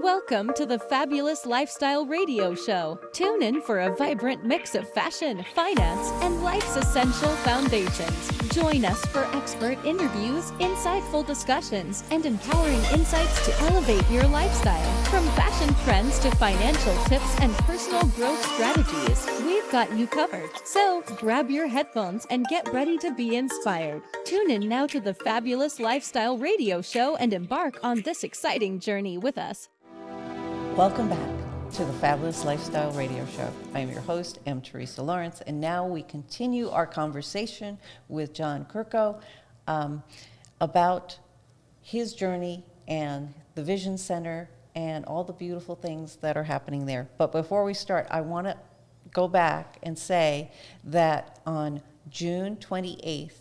Welcome to the Fabulous Lifestyle Radio Show. Tune in for a vibrant mix of fashion, finance, and life's essential foundations. Join us for expert interviews, insightful discussions, and empowering insights to elevate your lifestyle. From fashion trends to financial tips and personal growth strategies, we've got you covered. So grab your headphones and get ready to be inspired. Tune in now to the Fabulous Lifestyle Radio Show and embark on this exciting journey with us. Welcome back to the Fabulous Lifestyle Radio Show. I am your host, Teresa Lawrence, and now we continue our conversation with John Kirko about his journey and the Vision Center and all the beautiful things that are happening there. But before we start, I want to go back and say that on June 28th,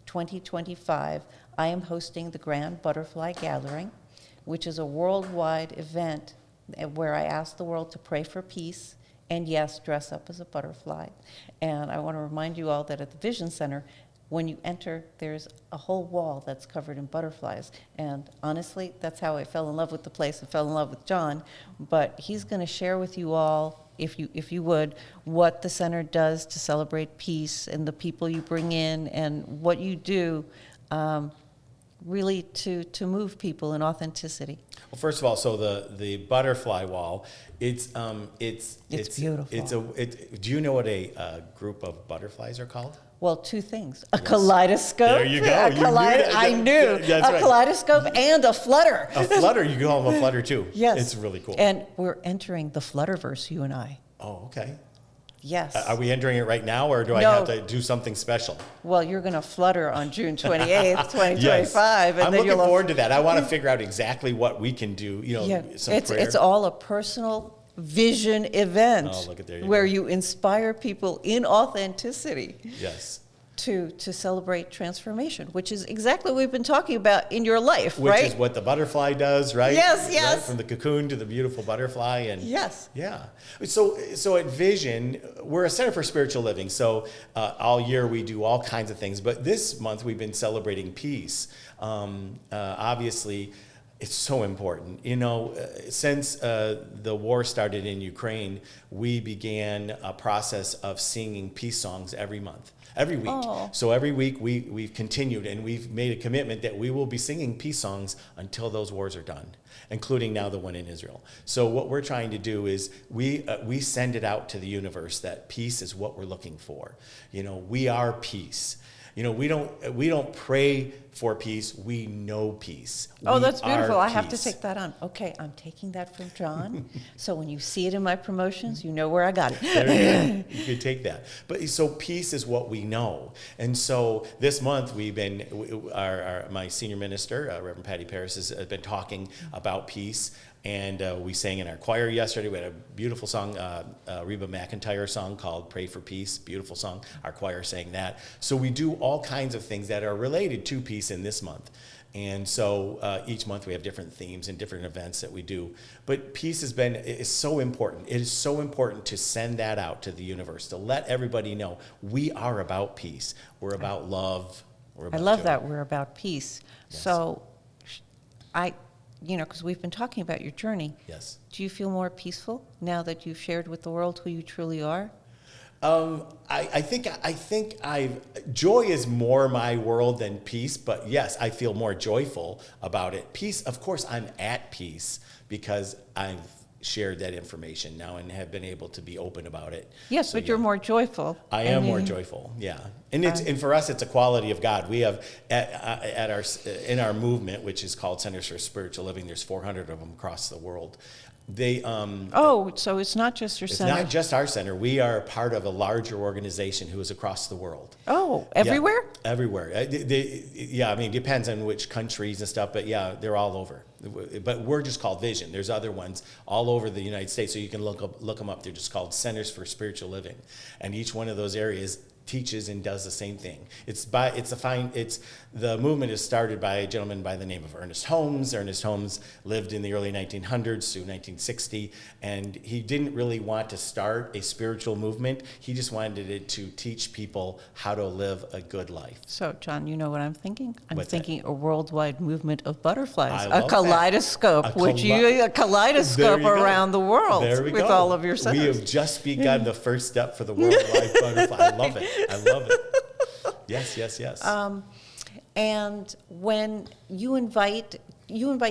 2025, I am hosting the Grand Butterfly Gathering, which is a worldwide event where I ask the world to pray for peace and, yes, dress up as a butterfly. And I want to remind you all that at the Vision Center, when you enter, there's a whole wall that's covered in butterflies. And honestly, that's how I fell in love with the place. I fell in love with John. But he's going to share with you all, if you would, what the center does to celebrate peace and the people you bring in and what you do really to move people in authenticity. Well, first of all, so the butterfly wall, it's beautiful. Do you know what a group of butterflies are called? Well, two things: a kaleidoscope. There you go. I knew that's right. Kaleidoscope and a flutter. A flutter. You call them a flutter too. Yes, it's really cool. And we're entering the Flutterverse, you and I. Oh, okay. Yes. Are we entering it right now, or do I have to do something special? Well, you're going to flutter on June 28th, 2025. Yes. And I'm then looking forward to that. I want to figure out exactly what we can do. It's all a personal vision event. Oh, look at there. Where you inspire people in authenticity. Yes. To celebrate transformation, which is exactly what we've been talking about in your life, which right? Which is what the butterfly does, right? Yes. Right? From the cocoon to the beautiful butterfly. And yes. Yeah. So at Vision, we're a center for spiritual living. So all year we do all kinds of things. But this month we've been celebrating peace. Obviously, it's so important. Since the war started in Ukraine, we began a process of singing peace songs every week. Oh. So every week we've continued, and we've made a commitment that we will be singing peace songs until those wars are done, including now the one in Israel. So what we're trying to do is we send it out to the universe that peace is what we're looking for. We are peace. We don't pray for peace. We know peace. Oh, that's beautiful. I have to peace. take that on. Okay, I'm taking that from John. So when you see it in my promotions, you know where I got it. There you go. You can take that. But so peace is what we know. And so this month we've been, my senior minister, Reverend Patty Paris, has been talking about peace. And we sang in our choir yesterday. We had a beautiful song, Reba McEntire song called Pray for Peace. Beautiful song. Our choir sang that. So we do all kinds of things that are related to peace in this month. And so each month we have different themes and different events that we do. But peace is so important. It is so important to send that out to the universe, to let everybody know we are about peace. We're about love. We're about I love joy. that. We're about peace. Yes. So because we've been talking about your journey. Yes. Do you feel more peaceful now that you've shared with the world who you truly are? I think joy is more my world than peace, but yes, I feel more joyful about it. Peace, of course, I'm at peace because I've shared that information now and have been able to be open about it. Yes, So, but you're more joyful. I am more joyful, yeah. And for us, it's a quality of God. We have in our movement, which is called Centers for Spiritual Living, there's 400 of them across the world. So it's not just your center. It's not just our center. We are part of a larger organization who is across the world. Oh, everywhere? Yeah, everywhere. It depends on which countries and stuff, but yeah, they're all over. But we're just called Vision. There's other ones all over the United States, so you can look them up. They're just called Centers for Spiritual Living. And each one of those areas teaches and does the same thing. The movement is started by a gentleman by the name of Ernest Holmes. Ernest Holmes lived in the early 1900s to 1960, and he didn't really want to start a spiritual movement. He just wanted it to teach people how to live a good life. So, John, you know what I'm thinking? I'm What's thinking a worldwide movement of butterflies, I a love kaleidoscope, that. a kaleidoscope There you go. around the world There we with go. all of your We centers. have just begun the first step for the worldwide butterfly. I love it. I love it. Yes. And when you invite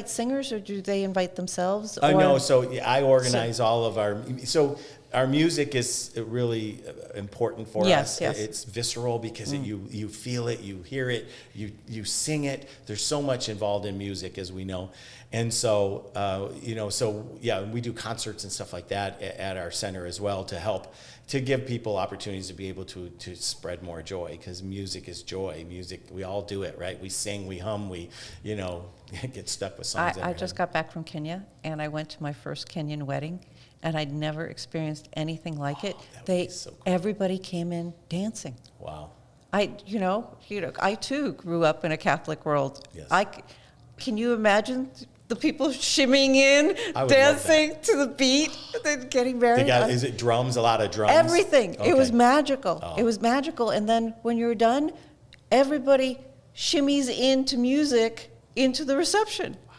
singers, or do they invite themselves? No, so I organize all of our music is really important for us. Yes. It's visceral because you feel it, you hear it, you sing it. There's so much involved in music, as we know. And so, we do concerts and stuff like that at our center as well to give people opportunities to be able to spread more joy, because music is joy. Music, we all do it, right? We sing, we hum, we get stuck with songs. I just got back from Kenya, and I went to my first Kenyan wedding, and I'd never experienced anything like it. That would be so cool. Everybody came in dancing. Wow. I too grew up in a Catholic world. Yes. Can you imagine the people shimmying in, I would dancing to the beat, then getting married? Is it drums? A lot of drums? Everything. Okay. It was magical. Oh. It was magical. And then when you're done, everybody shimmies into music into the reception. Wow.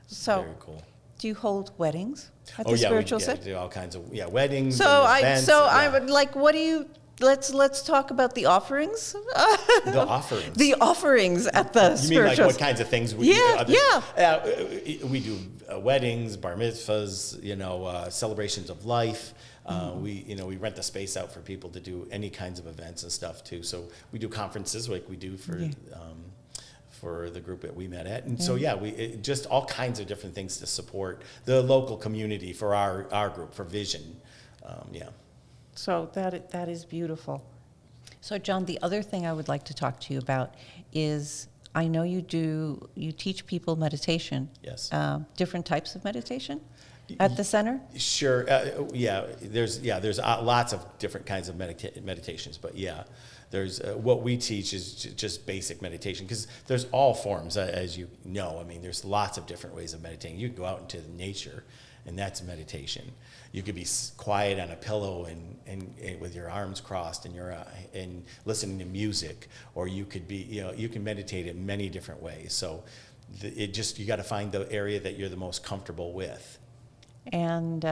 So, very cool. Do you hold weddings at the spiritual we center? do all kinds of weddings. So I would like. What do you? Let's talk about the offerings. The offerings. The offerings at the You spiritual. mean like what kinds of things we Yeah. we do weddings, bar mitzvahs, celebrations of life. We rent the space out for people to do any kinds of events and stuff too. So we do conferences like we do for the group that we met at. And so just all kinds of different things to support the local community for our group, for Vision. So that is beautiful. So John, the other thing I would like to talk to you about is, I know you teach people meditation. Yes. Different types of meditation at the center? Sure. There's lots of different kinds of meditations, but there's what we teach is just basic meditation, because there's all forms, as you know. I mean, there's lots of different ways of meditating. You can go out into nature, and that's meditation. You could be quiet on a pillow and with your arms crossed and listening to music, or you could be you can meditate in many different ways. So you got to find the area that you're the most comfortable with. And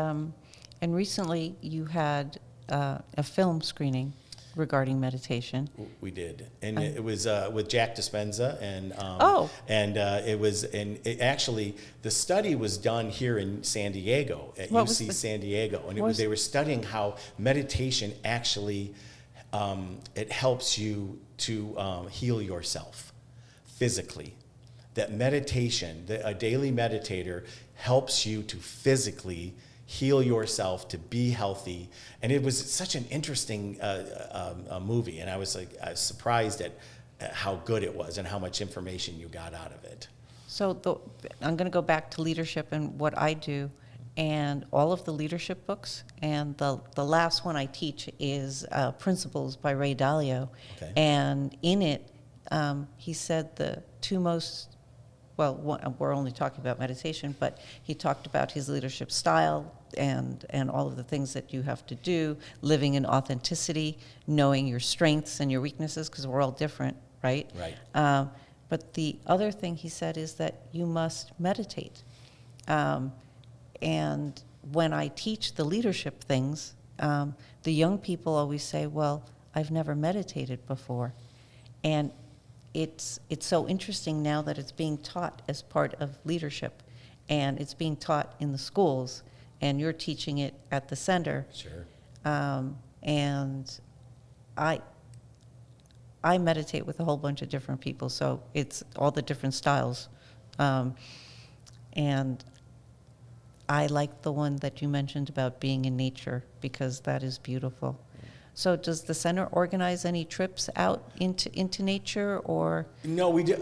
recently you had a film screening regarding meditation. We did, and it was with Jack Dispenza, actually the study was done here in San Diego at UC San Diego, and they were studying how meditation actually it helps you to heal yourself physically. That meditation, a daily meditator, helps you to physically heal yourself, to be healthy. And it was such an interesting movie, and I was surprised at how good it was and how much information you got out of it. So I'm going to go back to leadership and what I do, and all of the leadership books, and the last one I teach is Principles by Ray Dalio. Okay. And in it, he said the two most, we're only talking about meditation, but he talked about his leadership style and all of the things that you have to do, living in authenticity, knowing your strengths and your weaknesses, because we're all different, right? Right. But the other thing he said is that you must meditate. And when I teach the leadership things, the young people always say, well, I've never meditated before. And it's so interesting now that it's being taught as part of leadership, and it's being taught in the schools, and you're teaching it at the center. Sure. And I meditate with a whole bunch of different people, so it's all the different styles. And I like the one that you mentioned about being in nature, because that is beautiful. So does the center organize any trips out into nature, or? No, we do.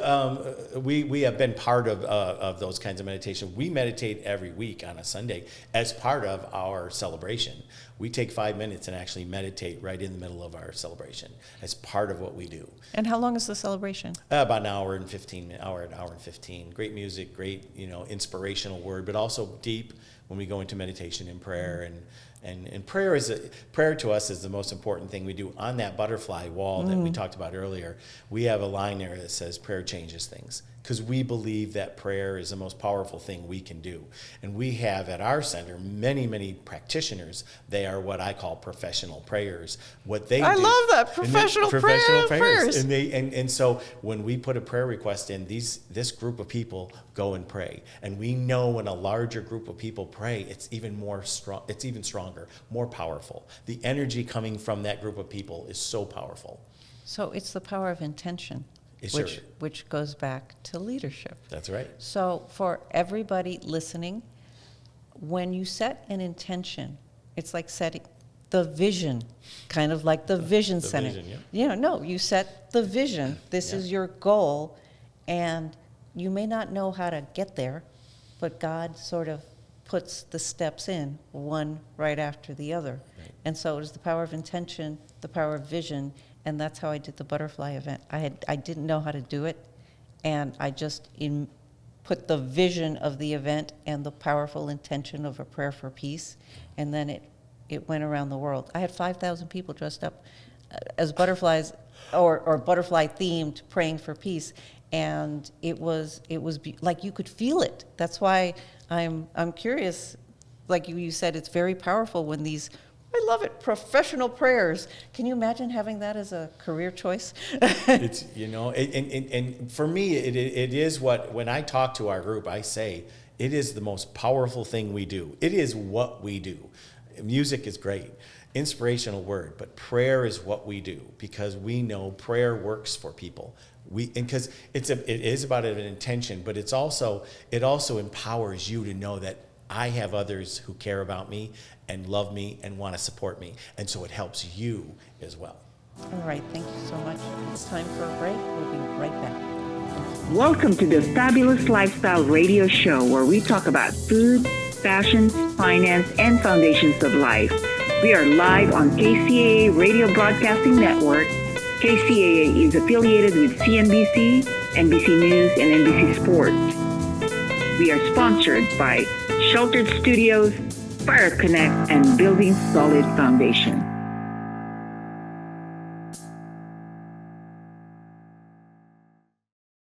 We have been part of those kinds of meditation. We meditate every week on a Sunday as part of our celebration. We take 5 minutes and actually meditate right in the middle of our celebration as part of what we do. And how long is the celebration? About an hour and 15. Great music, great inspirational word, but also deep when we go into meditation and prayer. And prayer to us is the most important thing we do. On that butterfly wall that we talked about earlier, we have a line there that says prayer changes things, because we believe that prayer is the most powerful thing we can do. And we have at our center many, many practitioners. They are what I call professional prayers. What they I do, love that, professional prayers. And so when we put a prayer request in, this group of people go and pray. And we know when a larger group of people pray, it's even stronger, more powerful. The energy coming from that group of people is so powerful. So it's the power of intention, which goes back to leadership. That's right. So for everybody listening, when you set an intention, it's like setting the vision, kind of like the vision center. Vision, yeah. You set the vision. This is your goal, and you may not know how to get there, but God sort of puts the steps in, one right after the other. Right. And so it is the power of intention, the power of vision, and that's how I did the butterfly event. I didn't know how to do it, and I just put the vision of the event and the powerful intention of a prayer for peace, and then it went around the world. I had 5,000 people dressed up as butterflies or butterfly themed, praying for peace, and it was like you could feel it. That's why I'm curious. Like you said, it's very powerful when these, I love it, professional prayers. Can you imagine having that as a career choice? It's, and for me, it is when I talk to our group, I say, it is the most powerful thing we do. It is what we do. Music is great, inspirational word, but prayer is what we do, because we know prayer works for people. Because it is about an intention, but it also empowers you to know that I have others who care about me and love me and want to support me, and so it helps you as well. All right, thank you so much. It's time for a break. We'll be right back. Welcome to the Fabulous Lifestyle Radio Show, where we talk about food, fashion, finance, and foundations of life. We are live on KCAA Radio Broadcasting Network. KCAA is affiliated with CNBC, NBC News, and NBC Sports. We are sponsored by Sheltered Studios, Fire Connect, and Building Solid Foundation.